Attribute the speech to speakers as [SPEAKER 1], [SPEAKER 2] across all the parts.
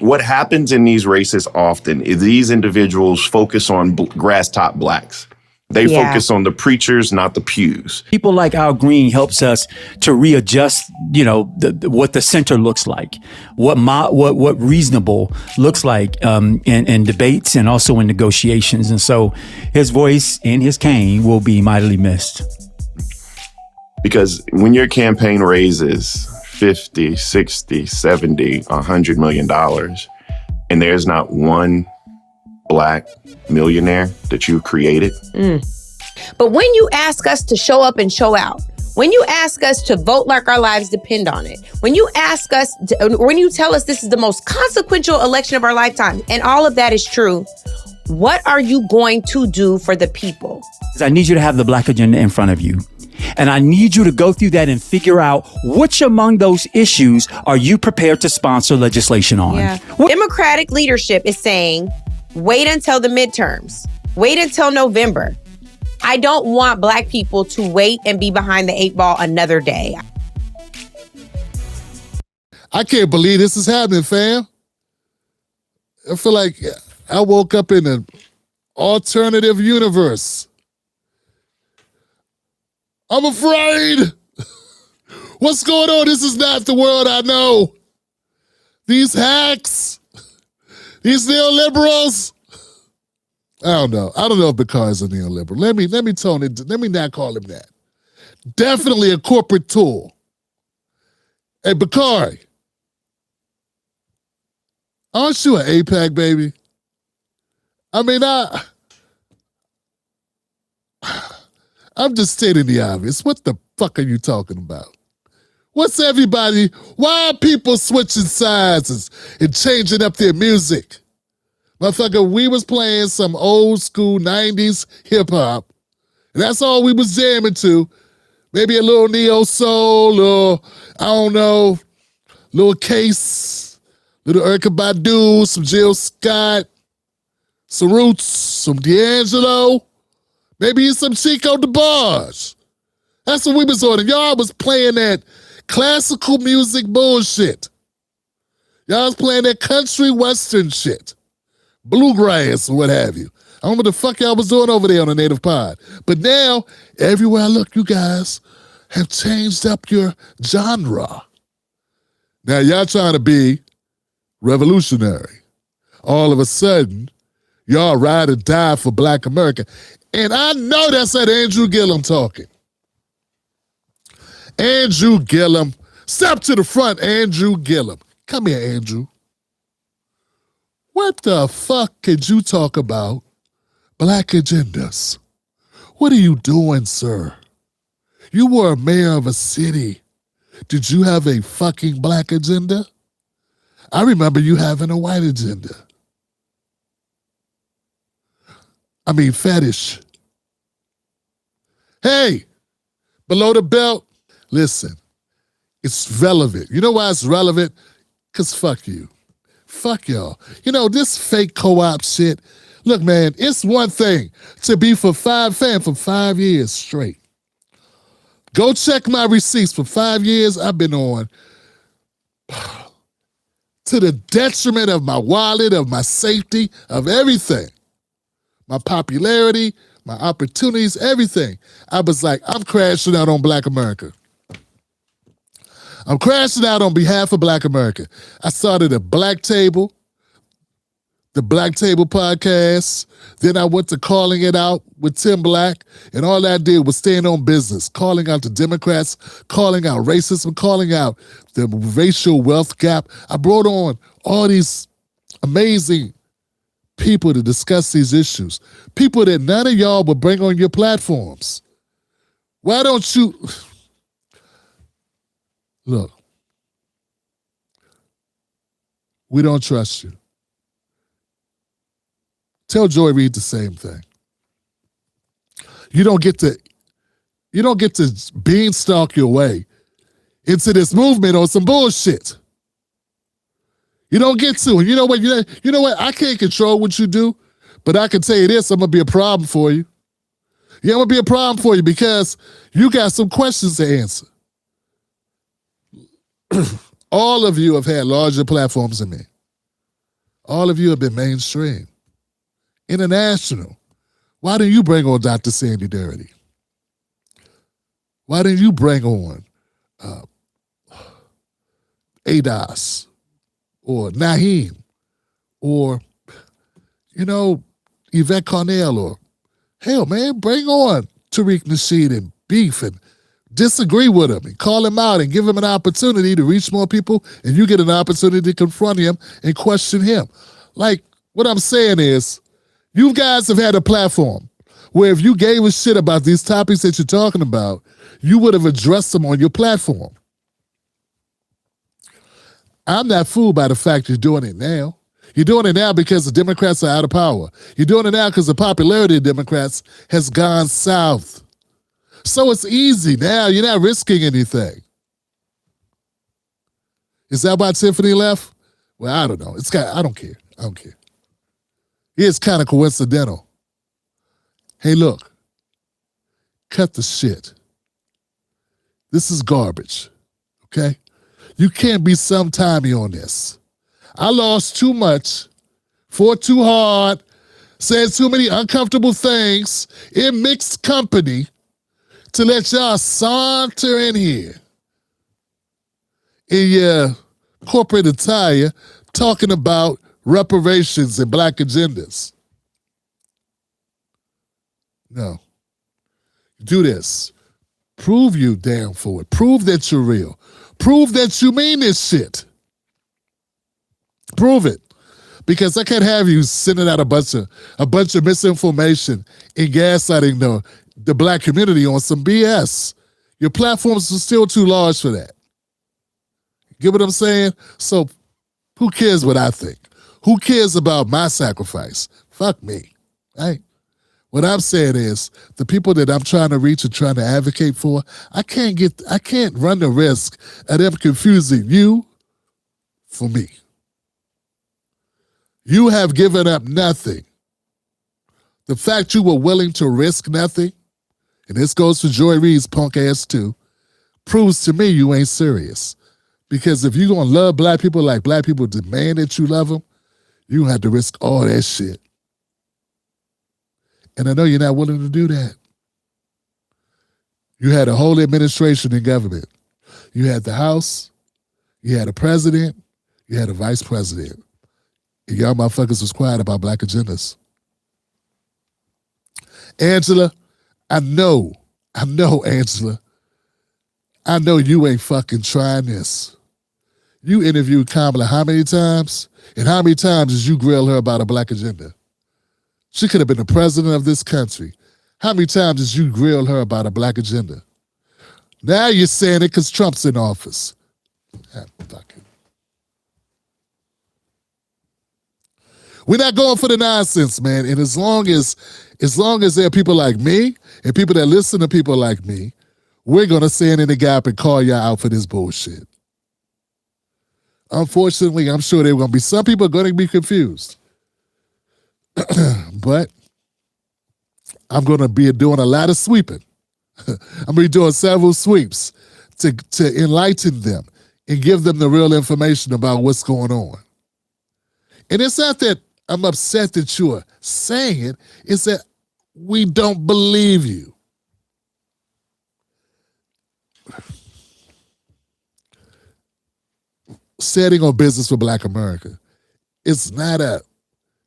[SPEAKER 1] What happens in these races often is these individuals focus on grass top blacks. They focus on the preachers, not the pews.
[SPEAKER 2] People like Al Green helps us to readjust, what the center looks like, what reasonable looks like in debates and also in negotiations. And so his voice and his cane will be mightily missed.
[SPEAKER 1] Because when your campaign raises 50, 60, 70, $100 million, and there's not one Black millionaire that you created.
[SPEAKER 3] But when you ask us to show up and show out, when you ask us to vote like our lives depend on it, when you ask us, when you tell us this is the most consequential election of our lifetime, and all of that is true, what are you going to do for the people?
[SPEAKER 2] I need you to have the Black agenda in front of you. And I need you to go through that and figure out which among those issues are you prepared to sponsor legislation on.
[SPEAKER 3] Yeah. Democratic leadership is saying, wait until the midterms. Wait until November. I don't want Black people to wait and be behind the 8 ball another day.
[SPEAKER 4] I can't believe this is happening, fam. I feel like I woke up in an alternative universe. I'm afraid. What's going on? This is not the world I know. These hacks, these neoliberals. I don't know. I don't know if Bakari's a neoliberal. Let me tone it. Let me not call him that. Definitely a corporate tool. Hey, Bakari, aren't you an AIPAC baby? I mean, I'm just stating the obvious. What the fuck are you talking about? What's everybody? Why are people switching sides and changing up their music? Motherfucker, we was playing some old school 90s hip hop, and that's all we was jamming to. Maybe a little neo soul, or I don't know, little Case, little Erykah Badu, some Jill Scott, some Roots, some D'Angelo, maybe some Chico DeBarge. That's what we was on, and y'all was playing that classical music bullshit. Y'all was playing that country western shit. Bluegrass or what have you. I don't know what the fuck y'all was doing over there on the Native Pod. But now, everywhere I look, you guys have changed up your genre. Now, y'all trying to be revolutionary. All of a sudden, y'all ride or die for Black America. And I know that's that Andrew Gillum talking. Andrew Gillum. Step to the front, Andrew Gillum. Come here, Andrew. What the fuck could you talk about Black agendas? What are you doing, sir? You were a mayor of a city. Did you have a fucking Black agenda? I remember you having a white agenda. I mean, fetish. Hey, below the belt, listen, it's relevant. You know why it's relevant? Because fuck you. Fuck y'all. You know, this fake co-op shit, look, man, it's one thing to be for 5 years straight. Go check my receipts. For 5 years, I've been on to the detriment of my wallet, of my safety, of everything. My popularity, my opportunities, everything. I was like, I'm crashing out on Black America. I'm crashing out on behalf of Black America. I started a Black Table, the Black Table podcast. Then I went to Calling It Out with Tim Black, and all I did was stand on business, calling out the Democrats, calling out racism, calling out the racial wealth gap. I brought on all these amazing people to discuss these issues, people that none of y'all would bring on your platforms. Why don't you... Look, we don't trust you. Tell Joy Reid the same thing. You don't get to beanstalk your way into this movement on some bullshit. You don't get to. And you know what? You know what? I can't control what you do, but I can tell you this: I'm gonna be a problem for you. Yeah, I'm gonna be a problem for you because you got some questions to answer. All of you have had larger platforms than me. All of you have been mainstream. International. Why didn't you bring on Dr. Sandy Dirty? Why didn't you bring on ADOS or Naheem or, Yvette Cornell or, hell, man, bring on Tariq Nasheed and Beef and disagree with him and call him out and give him an opportunity to reach more people, and you get an opportunity to confront him and question him. Like, what I'm saying is, you guys have had a platform where if you gave a shit about these topics that you're talking about, you would have addressed them on your platform. I'm not fooled by the fact you're doing it now. You're doing it now because the Democrats are out of power. You're doing it now because the popularity of Democrats has gone south. So it's easy now. You're not risking anything. Is that why Tiffany left? Well, I don't know. I don't care. I don't care. It's kind of coincidental. Hey, look. Cut the shit. This is garbage. Okay? You can't be sometimey on this. I lost too much, fought too hard, said too many uncomfortable things in mixed company to let y'all saunter in here in your corporate attire talking about reparations and black agendas. No. Do this. Prove you down for it. Prove that you're real. Prove that you mean this shit. Prove it. Because I can't have you sending out a bunch of misinformation and gaslighting the black community on some BS. Your platforms are still too large for that. Get what I'm saying? So who cares what I think? Who cares about my sacrifice? Fuck me. Right? What I'm saying is the people that I'm trying to reach and trying to advocate for, I can't run the risk of them confusing you for me. You have given up nothing. The fact you were willing to risk nothing, and this goes for Joy Reid's punk ass too, proves to me you ain't serious. Because if you're going to love black people like black people demand that you love them, you have to risk all that shit. And I know you're not willing to do that. You had a whole administration in government. You had the House, you had a president, you had a vice president. And y'all motherfuckers was quiet about black agendas. Angela, I know, Angela. I know you ain't fucking trying this. You interviewed Kamala how many times? And how many times did you grill her about a black agenda? She could have been the president of this country. How many times did you grill her about a black agenda? Now you're saying it because Trump's in office. Fucking. We're not going for the nonsense, man. And as long as there are people like me and people that listen to people like me, we're going to stand in the gap and call y'all out for this bullshit. Unfortunately, I'm sure there are going to be some people going to be confused. But I'm going to be doing a lot of sweeping. I'm going to be doing several sweeps to enlighten them and give them the real information about what's going on. And it's not that I'm upset that you're saying it. It's that we don't believe you. Setting on business for Black America. It's not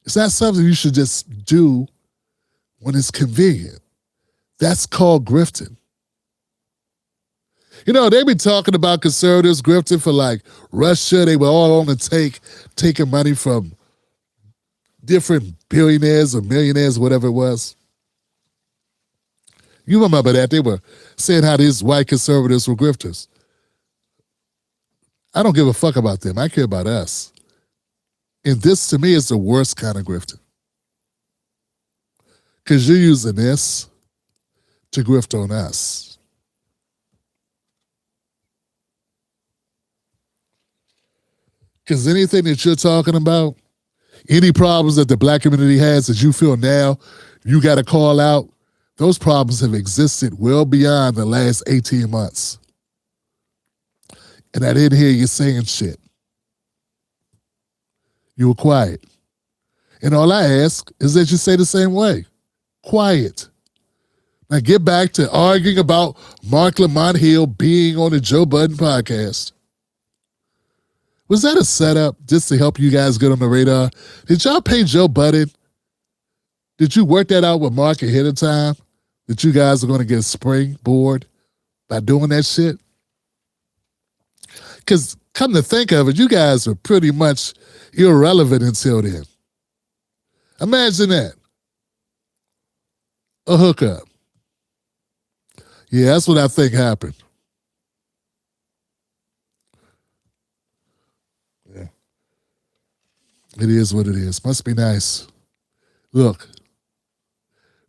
[SPEAKER 4] something you should just do when it's convenient. That's called grifting. You know, they be talking about conservatives grifting for like Russia. They were all on the take, taking money from different billionaires or millionaires, whatever it was. You remember that. They were saying how these white conservatives were grifters. I don't give a fuck about them. I care about us. And this, to me, is the worst kind of grifting. Because you're using this to grift on us. Because anything that you're talking about, any problems that the Black community has that you feel now you got to call out, those problems have existed well beyond the last 18 months. And I didn't hear you saying shit. You were quiet. And all I ask is that you say the same way. Quiet. Now get back to arguing about Mark Lamont Hill being on the Joe Budden podcast. Was that a setup just to help you guys get on the radar? Did y'all pay Joe Budden? Did you work that out with Mark ahead of time? That you guys are going to get a springboard by doing that shit? Because come to think of it, you guys were pretty much irrelevant until then. Imagine that. A hookup. Yeah, that's what I think happened. Yeah. It is what it is. Must be nice. Look.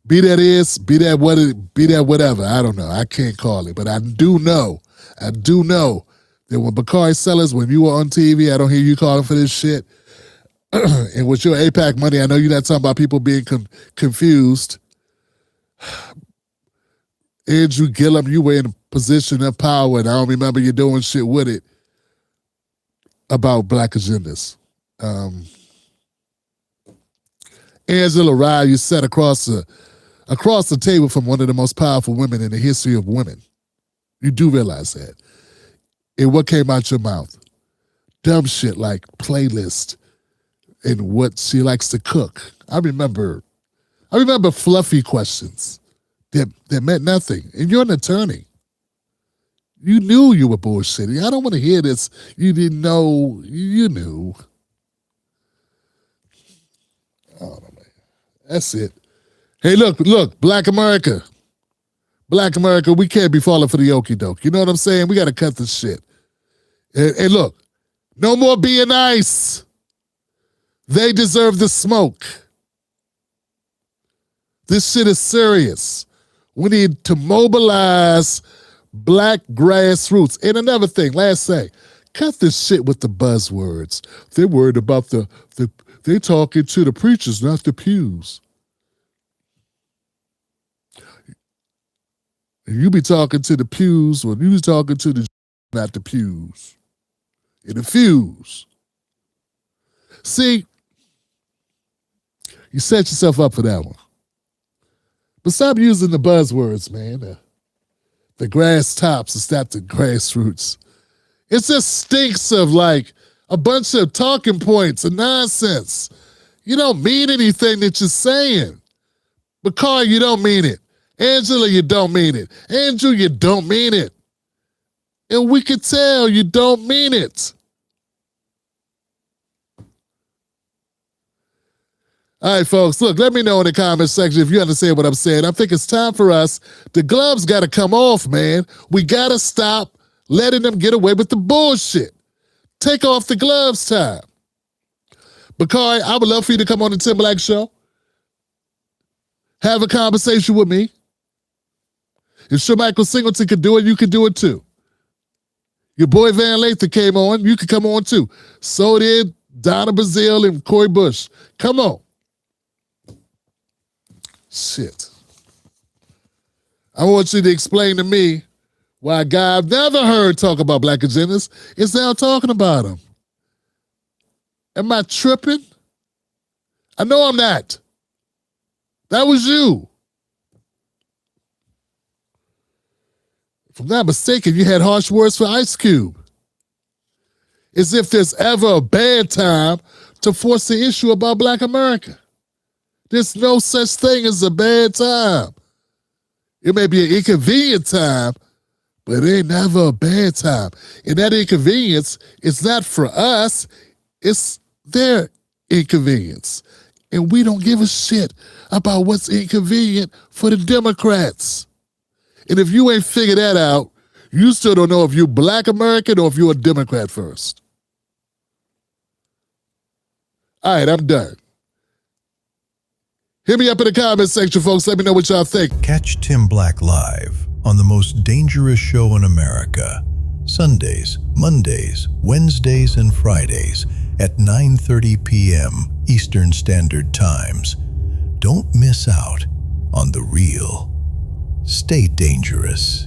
[SPEAKER 4] Be that is, be that what it, be that whatever. I don't know. I can't call it. But I do know that when Bakari Sellers, when you were on TV, I don't hear you calling for this shit. And with your AIPAC money, I know you're not talking about people being confused. Andrew Gillum, you were in a position of power, and I don't remember you doing shit with it about black agendas. Angela Rye, you sat across the table from one of the most powerful women in the history of women. You do realize that. And what came out your mouth? Dumb shit like playlist and what she likes to cook. I remember fluffy questions that meant nothing. And you're an attorney. You knew you were bullshitting. I don't want to hear this. You didn't know. You knew. Oh, man. That's it. Hey, look, Black America. Black America, we can't be falling for the okie doke. You know what I'm saying? We got to cut this shit. And look, no more being nice. They deserve the smoke. This shit is serious. We need to mobilize black grassroots. And another thing, last thing, cut this shit with the buzzwords. They're worried about they're talking to the preachers, not the pews. You be talking to the pews when you be talking to the not the pews. And the fuse. See, you set yourself up for that one. But stop using the buzzwords, man. The grass tops instead of the grassroots. It just stinks of like a bunch of talking points and nonsense. You don't mean anything that you're saying. Bakari, you don't mean it. Angela, you don't mean it. Andrew, you don't mean it. And we can tell you don't mean it. All right, folks, look, let me know in the comment section if you understand what I'm saying. I think it's time for us. The gloves got to come off, man. We got to stop letting them get away with the bullshit. Take off the gloves time. Bakari, I would love for you to come on the Tim Black Show. Have a conversation with me. If Sir Michael Singleton could do it, you could do it too. Your boy Van Lathan came on. You could come on too. So did Donna Brazile and Cori Bush. Come on. Shit. I want you to explain to me why a guy I've never heard talk about black agendas is now talking about them. Am I tripping? I know I'm not. That was you. If I'm not mistaken, you had harsh words for Ice Cube. As if there's ever a bad time to force the issue about black America. There's no such thing as a bad time. It may be an inconvenient time, but it ain't never a bad time. And that inconvenience is not for us, it's their inconvenience. And we don't give a shit about what's inconvenient for the Democrats. And if you ain't figured that out, you still don't know if you're black American or if you're a Democrat first. All right, I'm done. Hit me up in the comment section, folks. Let me know what y'all think.
[SPEAKER 5] Catch Tim Black live on the most dangerous show in America. Sundays, Mondays, Wednesdays, and Fridays at 9:30 p.m. Eastern Standard Times. Don't miss out on the real. Stay dangerous.